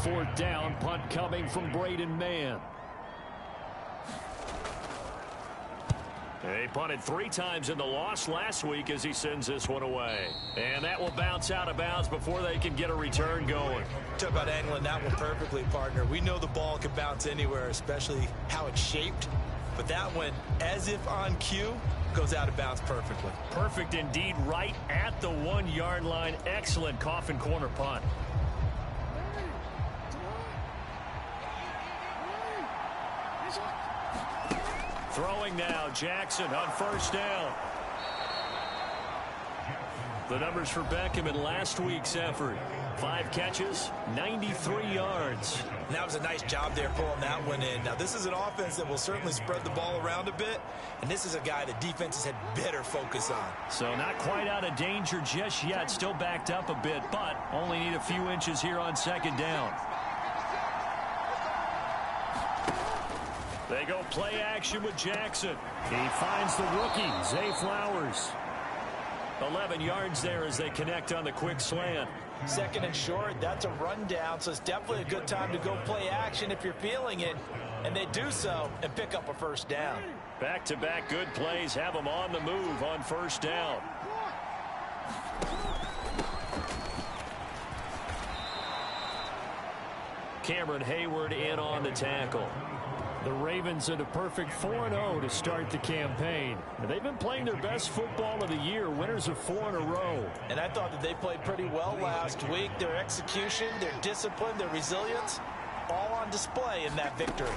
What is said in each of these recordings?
4th down. Punt coming from Braden Mann. They punted 3 times in the loss last week as he sends this one away. And that will bounce out of bounds before they can get a return going. Talk about angling that one perfectly, partner. We know the ball can bounce anywhere, especially how it's shaped. But that one, as if on cue, goes out of bounds perfectly. Perfect indeed, right at the 1-yard line. Excellent coffin corner punt. Throwing now, Jackson on 1st down. The numbers for Beckham in last week's effort. 5 catches, 93 yards. And that was a nice job there pulling that one in. Now, this is an offense that will certainly spread the ball around a bit. And this is a guy that defenses had better focus on. So not quite out of danger just yet. Still backed up a bit, but only need a few inches here on 2nd down. They go play action with Jackson. He finds the rookie, Zay Flowers. 11 yards there as they connect on the quick slant. 2nd and short, that's a rundown, so it's definitely a good time to go play action if you're feeling it. And they do so and pick up a 1st down. Back-to-back good plays have them on the move on 1st down. Cameron Hayward in on the tackle. The Ravens at a perfect 4-0 to start the campaign. They've been playing their best football of the year, winners of 4 in a row. And I thought that they played pretty well last week. Their execution, their discipline, their resilience, all on display in that victory.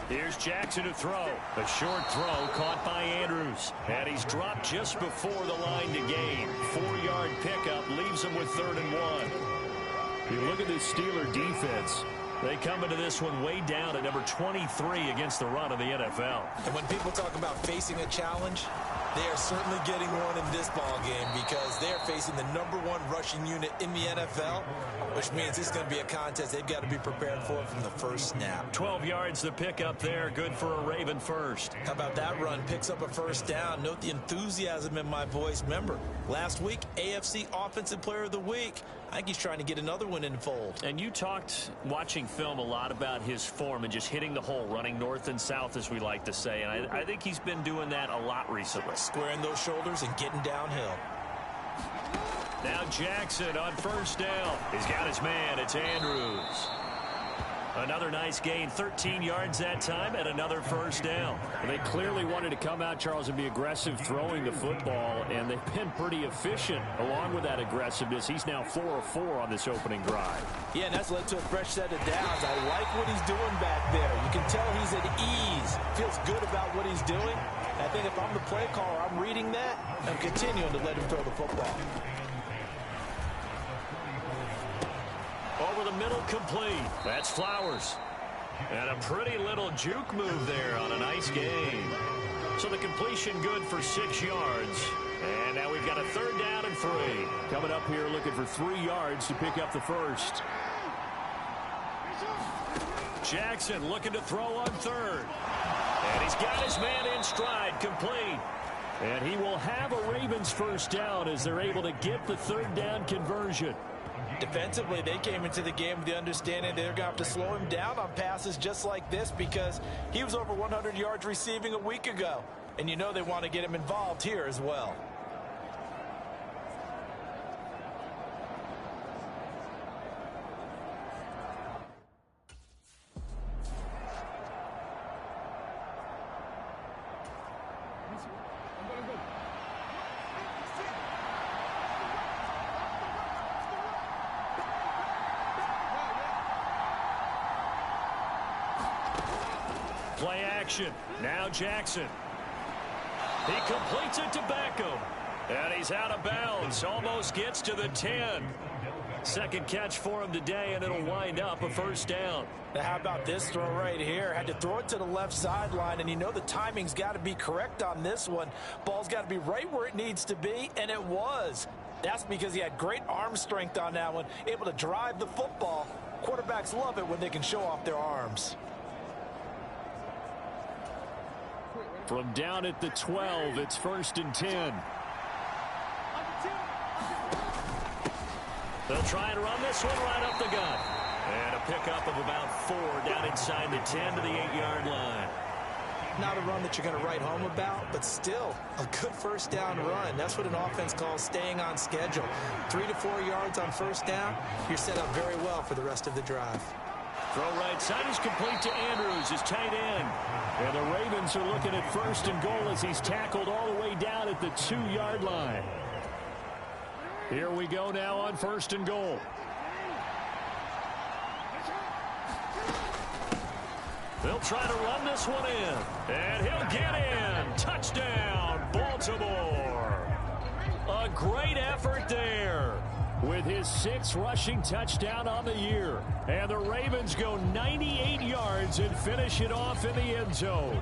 Here's Jackson to throw. A short throw caught by Andrews. And he's dropped just before the line to gain. 4-yard pickup leaves him with 3rd and 1. You look at this Steeler defense. They come into this one way down at number 23 against the run of the NFL. And when people talk about facing a challenge, they are certainly getting one in this ball game because they are facing the #1 rushing unit in the NFL, which means it's going to be a contest they've got to be prepared for from the first snap. 12 yards to pick up there. Good for a Raven first. How about that run? Picks up a 1st down. Note the enthusiasm in my voice. Remember, last week, AFC Offensive Player of the Week. I think he's trying to get another one in the fold. And you talked, watching film, a lot about his form and just hitting the hole, running north and south, as we like to say. And I think he's been doing that a lot recently. Squaring those shoulders and getting downhill. Now Jackson on 1st down. He's got his man. It's Andrews. Another nice gain, 13 yards that time, and another 1st down. They clearly wanted to come out, Charles, and be aggressive throwing the football, and they've been pretty efficient along with that aggressiveness. He's now 4 of 4 on this opening drive. Yeah, and that's led to a fresh set of downs. I like what he's doing back there. You can tell he's at ease. Feels good about what he's doing. I think if I'm the play caller, I'm reading that and continuing to let him throw the football. Over the middle, complete. That's Flowers. And a pretty little juke move there on a nice game. So the completion good for 6 yards. And now we've got a 3rd down and 3. Coming up here looking for 3 yards to pick up the 1st. Jackson looking to throw on 3rd. And he's got his man in stride, complete. And he will have a Ravens 1st down as they're able to get the 3rd down conversion. Defensively, they came into the game with the understanding they're going to have to slow him down on passes just like this because he was over 100 yards receiving a week ago. And you know they want to get him involved here as well. Play action. Now Jackson. He completes it to Beckham. And he's out of bounds. Almost gets to the 10. 2nd catch for him today, and it'll wind up a 1st down. Now how about this throw right here? Had to throw it to the left sideline, and you know the timing's got to be correct on this one. Ball's got to be right where it needs to be, and it was. That's because he had great arm strength on that one, able to drive the football. Quarterbacks love it when they can show off their arms. From down at the 12, it's 1st and 10. They'll try and run this one right up the gut. And a pickup of about 4 down inside the 10 to the 8-yard line. Not a run that you're going to write home about, but still a good first down run. That's what an offense calls staying on schedule. 3 to 4 yards on first down, you're set up very well for the rest of the drive. Throw right side is complete to Andrews, his tight end. And the Ravens are looking at first and goal as he's tackled all the way down at the 2-yard line. Here we go now on first and goal. They'll try to run this one in. And he'll get in. Touchdown, Baltimore. A great effort there with his 6th rushing touchdown on the year. And the Ravens go 98 yards and finish it off in the end zone.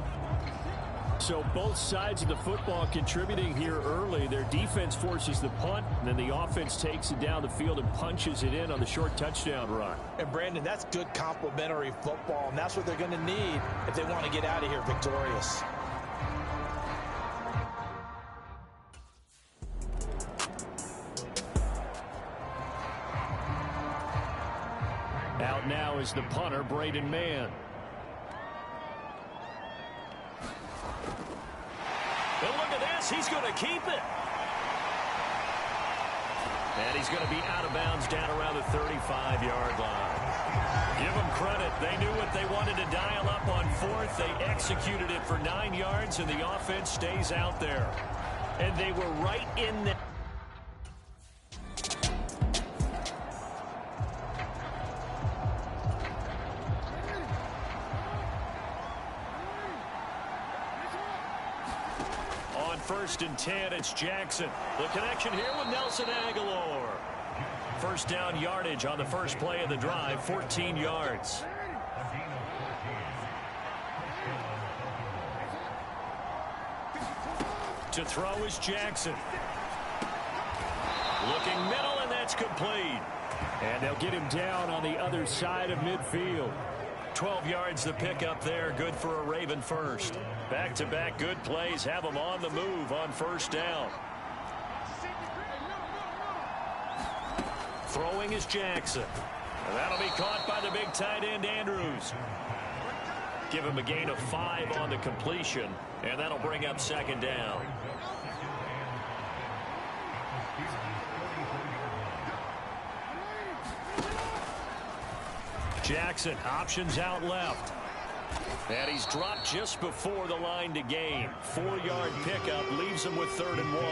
So both sides of the football contributing here early. Their defense forces the punt, and then the offense takes it down the field and punches it in on the short touchdown run. And, Brandon, that's good complementary football, and that's what they're going to need if they want to get out of here victorious. Out now is the punter, Braden Mann. And look at this. He's going to keep it. And he's going to be out of bounds down around the 35-yard line. Give them credit. They knew what they wanted to dial up on 4th. They executed it for 9 yards, and the offense stays out there. And they were right in the... First and 10, it's Jackson. The connection here with Nelson Agholor. First down yardage on the first play of the drive, 14 yards. To throw is Jackson. Looking middle, and that's complete. And they'll get him down on the other side of midfield. 12 yards the pickup there, good for a Raven first. Back-to-back good plays have them on the move on first down. Throwing is Jackson. And that'll be caught by the big tight end, Andrews. Give him a gain of 5 on the completion, and that'll bring up second down. Jackson, options out left. And he's dropped just before the line to gain. 4-yard pickup leaves him with 3rd and 1.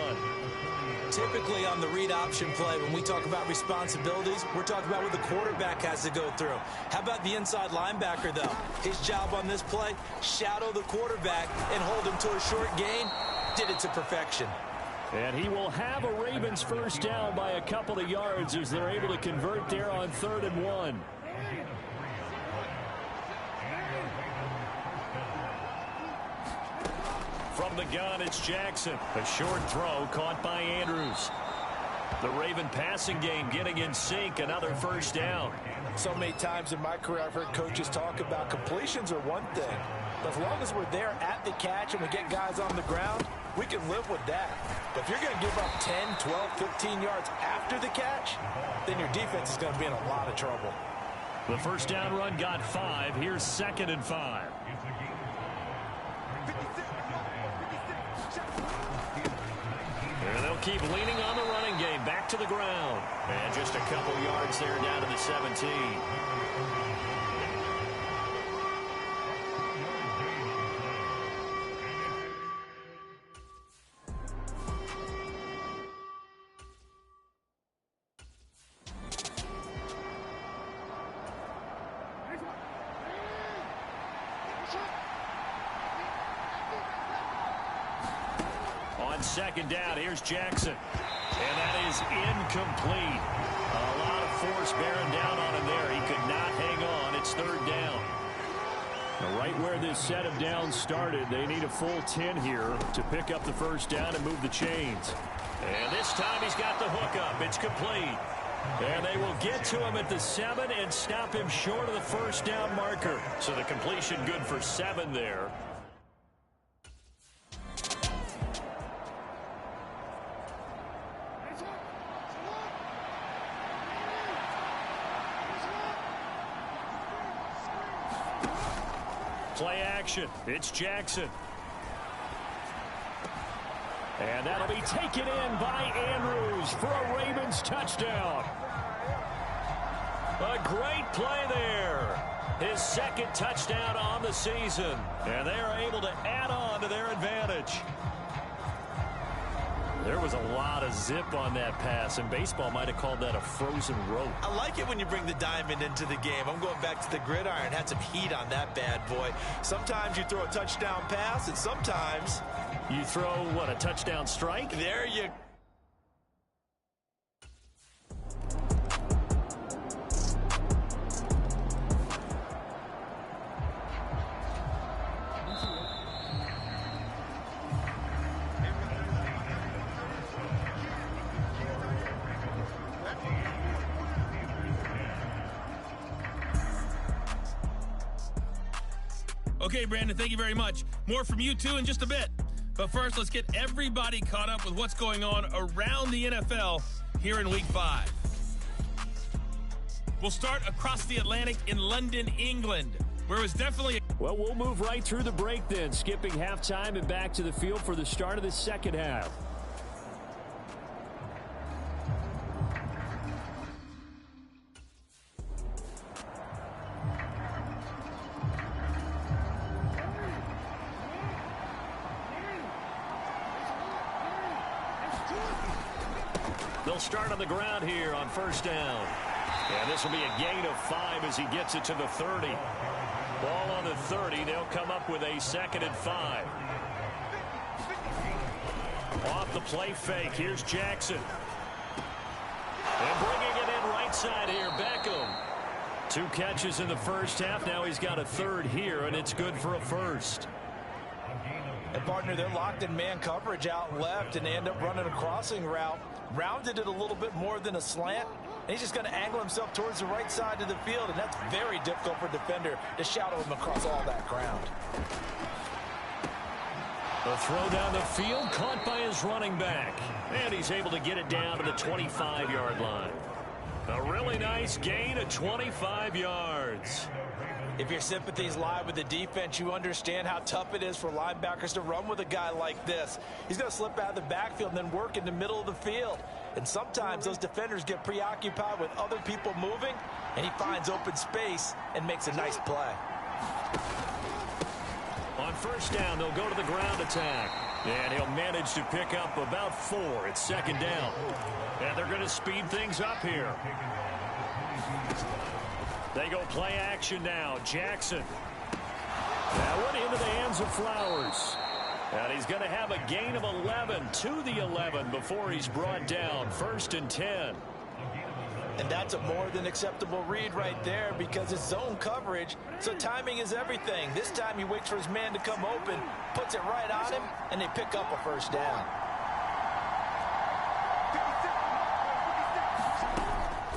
Typically on the read option play, when we talk about responsibilities, we're talking about what the quarterback has to go through. How about the inside linebacker, though? His job on this play, shadow the quarterback and hold him to a short gain. Did it to perfection. And he will have a Ravens first down by a couple of yards as they're able to convert there on 3rd and 1. From the gun, it's Jackson. A short throw caught by Andrews. The Raven passing game getting in sync. Another first down. So many times in my career I've heard coaches talk about completions are one thing. But as long as we're there at the catch and we get guys on the ground, we can live with that. But if you're going to give up 10, 12, 15 yards after the catch, then your defense is going to be in a lot of trouble. The first down run got 5. Here's 2nd and 5. And they'll keep leaning on the running game. Back to the ground. And just a couple yards there down to the 17. On 2nd down, here's Jackson. And that is incomplete. A lot of force bearing down on him there. He could not hang on. It's 3rd down. Now, right where this set of downs started, they need a full 10 here to pick up the first down and move the chains. And this time he's got the hook up. It's complete. And they will get to him at the 7 and stop him short of the first down marker. So the completion good for 7 there. action. It's Jackson. And that'll be taken in by Andrews for a Ravens touchdown. A great play there. His second touchdown on the season. And they are able to add on to their advantage. There was a lot of zip on that pass, and baseball might have called that a frozen rope. I like it when you bring the diamond into the game. I'm going back to the gridiron. Had some heat on that bad boy. Sometimes you throw a touchdown pass, and sometimes you throw, what, a touchdown strike? There you go. Okay, Brandon, thank you very much. More from you, too, in just a bit. But first, let's get everybody caught up with what's going on around the NFL here in Week 5. We'll start across the Atlantic in London, England, where it was definitely... Well, we'll move right through the break then, skipping halftime and back to the field for the start of the second half. They'll start on the ground here on first down. And this will be a gain of 5 as he gets it to the 30. Ball on the 30. They'll come up with a 2nd and 5. Off the play fake. Here's Jackson. And bringing it in right side here, Beckham. 2 catches in the first half. Now he's got a 3rd here, and it's good for a 1st. And partner, they're locked in man coverage out left, and they end up running a crossing route. Rounded it a little bit more than a slant. And he's just going to angle himself towards the right side of the field, and that's very difficult for a defender to shadow him across all that ground. A throw down the field, caught by his running back. And he's able to get it down to the 25-yard line. A really nice gain of 25 yards. If your sympathies lie with the defense, you understand how tough it is for linebackers to run with a guy like this. He's going to slip out of the backfield and then work in the middle of the field. And sometimes those defenders get preoccupied with other people moving, and he finds open space and makes a nice play. On first down, they'll go to the ground attack. And he'll manage to pick up about 4. It's 2nd down. And they're going to speed things up here. They go play action now. Jackson. That went into the hands of Flowers. And he's going to have a gain of 11 to the 11 before he's brought down. 1st and 10. And that's a more than acceptable read right there because it's zone coverage, so timing is everything. This time he waits for his man to come open, puts it right on him, and they pick up a 1st down.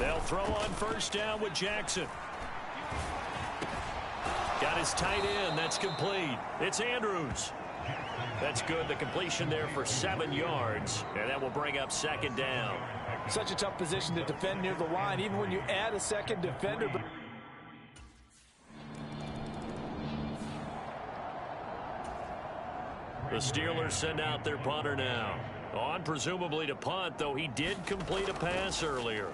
They'll throw on 1st down with Jackson. Got his tight end. That's complete. It's Andrews. That's good. The completion there for 7 yards. And that will bring up 2nd down. Such a tough position to defend near the line, even when you add a 2nd defender. The Steelers send out their punter now. On presumably to punt, though he did complete a pass earlier.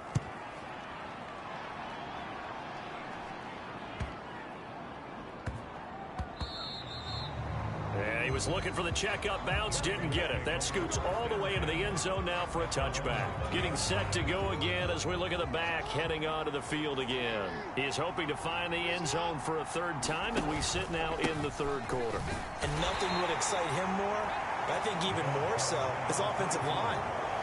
And he was looking for the checkup bounce, didn't get it. That scoots all the way into the end zone now for a touchback. Getting set to go again as we look at the back, heading onto the field again. He's hoping to find the end zone for a 3rd time, and we sit now in the 3rd quarter. And nothing would excite him more, but I think even more so, his offensive line.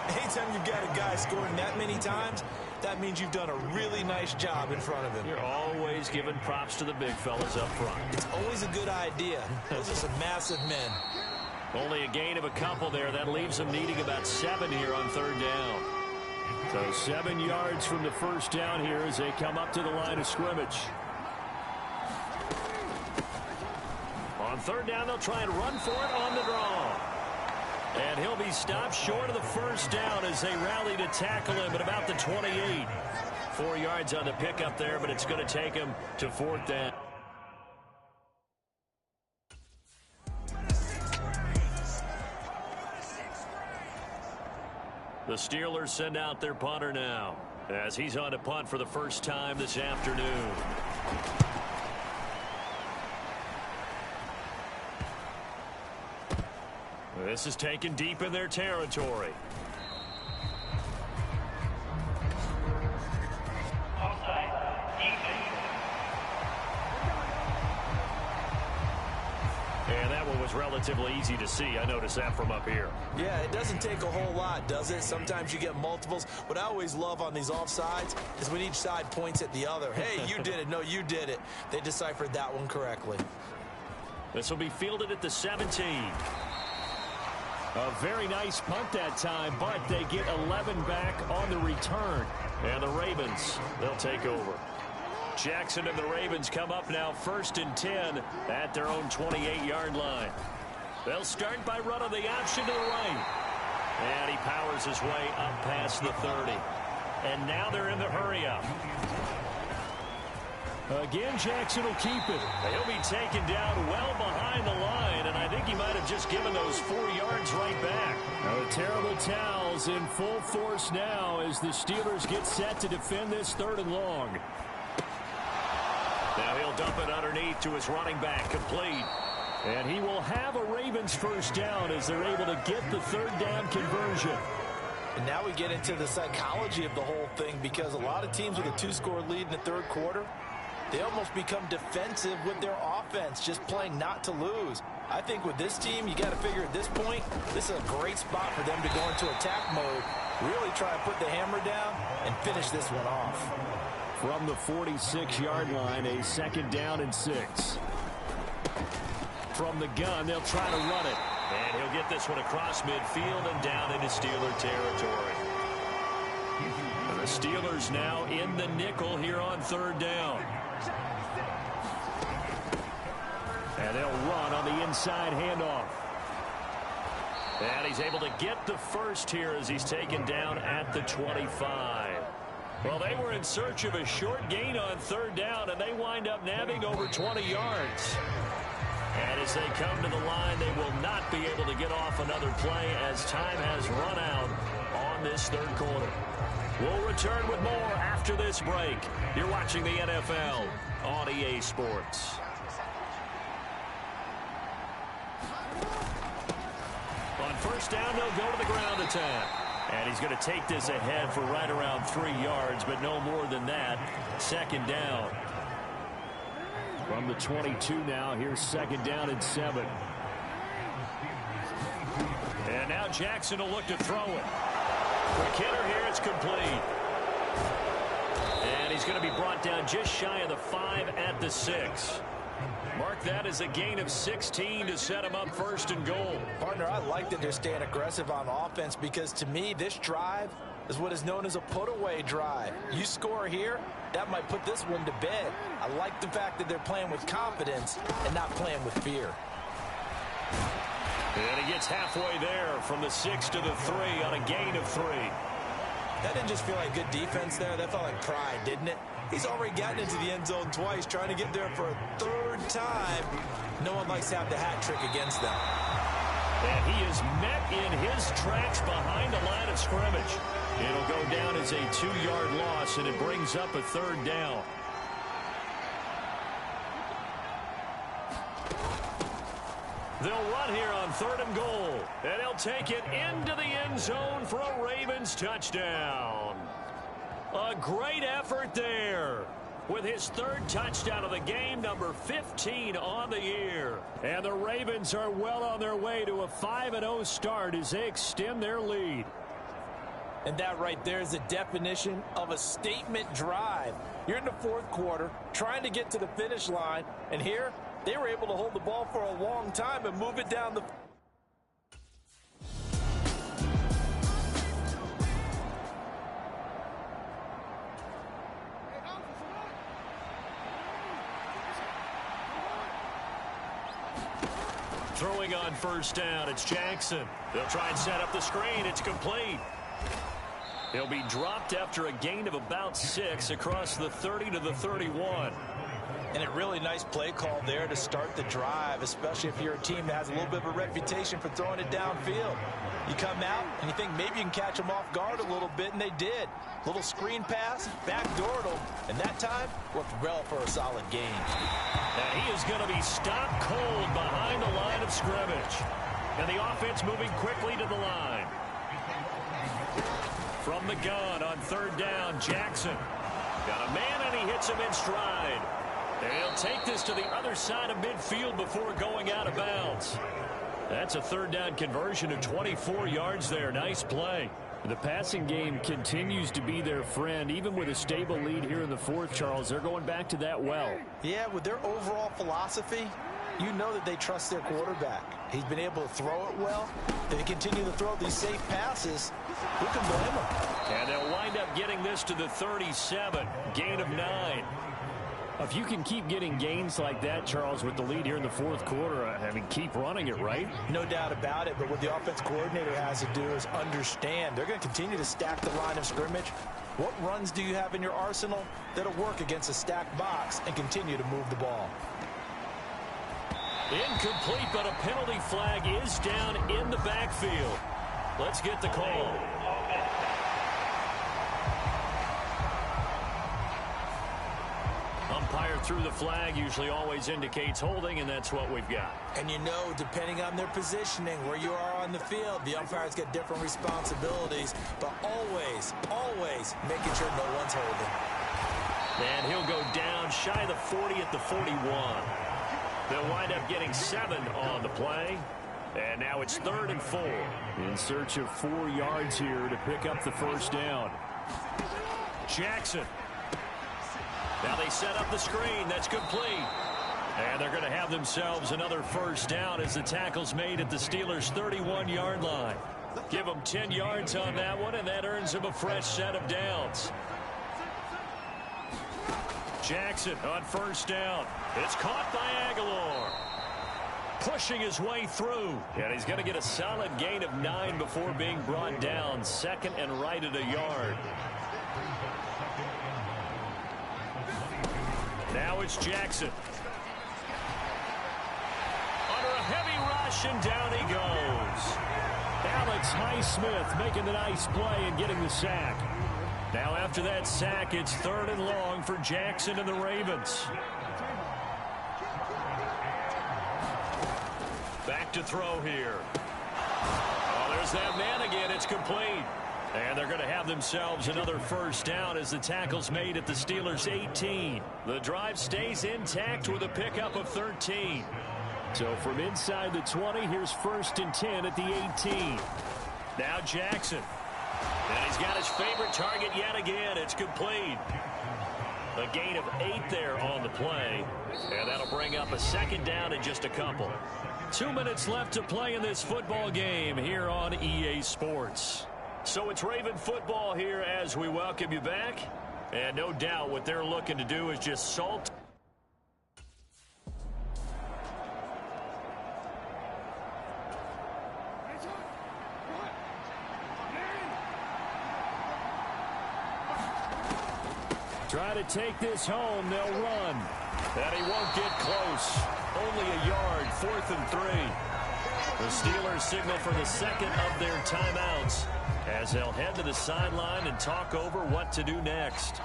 Anytime you've got a guy scoring that many times, that means you've done a really nice job in front of him. You're always giving props to the big fellas up front. It's always a good idea. Those are some massive men. Only a gain of a couple there. That leaves them needing about 7 here on 3rd down. So 7 yards from the 1st down here as they come up to the line of scrimmage. On 3rd down, they'll try and run for it on the draw. And he'll be stopped short of the 1st down as they rally to tackle him at about the 28. 4 yards on the pickup there, but it's going to take him to 4th down. The Steelers send out their punter now, as he's on to punt for the first time this afternoon. This is taken deep in their territory. And that one was relatively easy to see. I noticed that from up here. Yeah, it doesn't take a whole lot, does it? Sometimes you get multiples. What I always love on these offsides is when each side points at the other. Hey, you did it. No, you did it. They deciphered that one correctly. This will be fielded at the 17. A very nice punt that time, but they get 11 back on the return. And the Ravens, they'll take over. Jackson and the Ravens come up now 1st and 10 at their own 28-yard line. They'll start by running the option to the right. And he powers his way up past the 30. And now they're in the hurry-up. Again, Jackson will keep it. He'll be taken down well behind the line, and I think he might have just given those 4 yards right back. Now, the terrible towels in full force now as the Steelers get set to defend this 3rd and long. Now he'll dump it underneath to his running back, complete. And he will have a Ravens first down as they're able to get the 3rd down conversion. And now we get into the psychology of the whole thing, because a lot of teams with a 2-score lead in the 3rd quarter, they almost become defensive with their offense, just playing not to lose. I think with this team, you got to figure at this point, this is a great spot for them to go into attack mode, really try and put the hammer down and finish this one off. From the 46-yard line, a 2nd down and 6. From the gun, they'll try to run it. And he'll get this one across midfield and down into Steeler territory. And the Steelers now in the nickel here on 3rd down. And they'll run on the inside handoff. And he's able to get the first here as he's taken down at the 25. Well, they were in search of a short gain on 3rd down, and they wind up nabbing over 20 yards. And as they come to the line, they will not be able to get off another play as time has run out on this 3rd quarter. We'll return with more after this break. You're watching the NFL on EA Sports. On 1st down, they'll go to the ground attack. And he's going to take this ahead for right around 3 yards, but no more than that. 2nd down. From the 22 now, here's 2nd down and 7. And now Jackson will look to throw it. For Kidder here, it's complete. And he's going to be brought down just shy of the 5 at the 6. Mark that as a gain of 16 to set him up 1st and goal. Partner, I like that they're staying aggressive on offense, because to me, this drive is what is known as a put-away drive. You score here, that might put this one to bed. I like the fact that they're playing with confidence and not playing with fear. And he gets halfway there from the 6 to the 3 on a gain of 3. That didn't just feel like good defense there. That felt like pride, didn't it? He's already gotten into the end zone twice, trying to get there for a 3rd time. No one likes to have the hat trick against them. And he is met in his tracks behind the line of scrimmage. It'll go down as a 2-yard loss, and it brings up a 3rd down. They'll run here on 3rd and goal. And they'll take it into the end zone for a Ravens touchdown. A great effort there with his 3rd touchdown of the game, number 15 on the year. And the Ravens are well on their way to a 5-0 start as they extend their lead. And that right there is the definition of a statement drive. You're in the 4th quarter, trying to get to the finish line, and here they were able to hold the ball for a long time and move it down the... Throwing on 1st down, it's Jackson. They'll try and set up the screen. It's complete. He'll be dropped after a gain of about 6 across the 30 to the 31. And a really nice play call there to start the drive, especially if you're a team that has a little bit of a reputation for throwing it downfield. You come out and you think maybe you can catch them off guard a little bit, and they did. Little screen pass, backdoored them, and that time worked well for a solid gain. And he is going to be stopped cold behind the line of scrimmage. And the offense moving quickly to the line. From the gun on third down, Jackson. Got a man, and he hits him in stride. And he'll take this to the other side of midfield before going out of bounds. That's a third down conversion of 24 yards there. Nice play. The passing game continues to be their friend. Even with a stable lead here in the fourth, Charles, they're going back to that well. Yeah, with their overall philosophy, you know that they trust their quarterback. He's been able to throw it well. They continue to throw these safe passes. Who can blame them? And they'll wind up getting this to the 37. Gain of 9. If you can keep getting gains like that, Charles, with the lead here in the fourth quarter, I mean, keep running it, right? No doubt about it, but what the offense coordinator has to do is understand they're going to continue to stack the line of scrimmage. What runs do you have in your arsenal that'll work against a stacked box and continue to move the ball? Incomplete, but a penalty flag is down in the backfield. Let's get the call. Umpire threw the flag, usually always indicates holding, and that's what we've got. And you know, depending on their positioning, where you are on the field, the umpires get different responsibilities, but always, always making sure no one's holding. And he'll go down shy of the 40 at the 41. They'll wind up getting 7 on the play. And now it's 3rd and 4. In search of 4 yards here to pick up the first down. Jackson. Now they set up the screen. That's complete. And they're going to have themselves another first down as the tackle's made at the Steelers' 31-yard line. Give them 10 yards on that one, and that earns them a fresh set of downs. Jackson on first down. It's caught by Aguilar. Pushing his way through. And he's going to get a solid gain of 9 before being brought down. 2nd and right at a yard. Now it's Jackson. Under a heavy rush, and down he goes. Alex Highsmith making the nice play and getting the sack. Now after that sack, it's 3rd and long for Jackson and the Ravens. Back to throw here. Oh, there's that man again. It's complete. And they're going to have themselves another first down as the tackle's made at the Steelers' 18. The drive stays intact with a pickup of 13. So from inside the 20, here's 1st and 10 at the 18. Now Jackson. And he's got his favorite target yet again. It's complete. A gain of 8 there on the play. And that'll bring up a 2nd down in just a couple. 2 minutes left to play in this football game here on EA Sports. So it's Raven football here as we welcome you back. And no doubt what they're looking to do is just salt. Try to take this home. They'll run. And he won't get close. Only a yard, 4th and 3. The Steelers signal for the 2nd of their timeouts as they'll head to the sideline and talk over what to do next.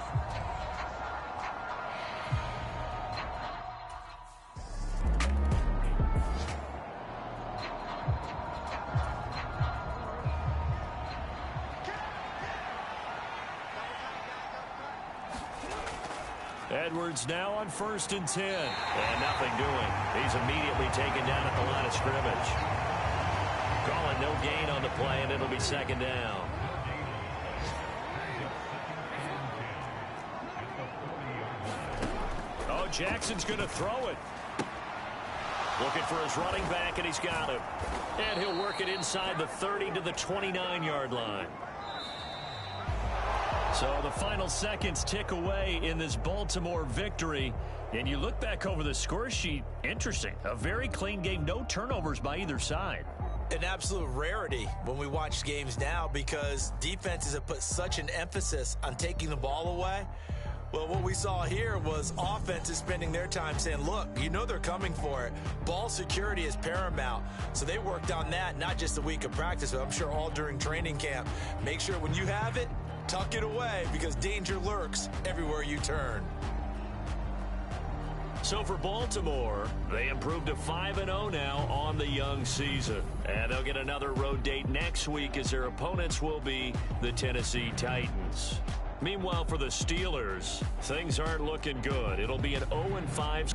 Edwards now on 1st and 10. And nothing doing. He's immediately taken down at the line of scrimmage. Calling no gain on the play, and it'll be 2nd down. Oh, Jackson's going to throw it. Looking for his running back, and he's got him. And he'll work it inside the 30 to the 29-yard line. So the final seconds tick away in this Baltimore victory. And you look back over the score sheet, interesting. A very clean game, no turnovers by either side. An absolute rarity when we watch games now because defenses have put such an emphasis on taking the ball away. Well, what we saw here was offenses spending their time saying, look, you know they're coming for it. Ball security is paramount. So they worked on that, not just a week of practice, but I'm sure all during training camp. Make sure when you have it, tuck it away because danger lurks everywhere you turn. So for Baltimore, they improved to 5-0 now on the young season. And they'll get another road date next week as their opponents will be the Tennessee Titans. Meanwhile, for the Steelers, things aren't looking good. It'll be an 0-5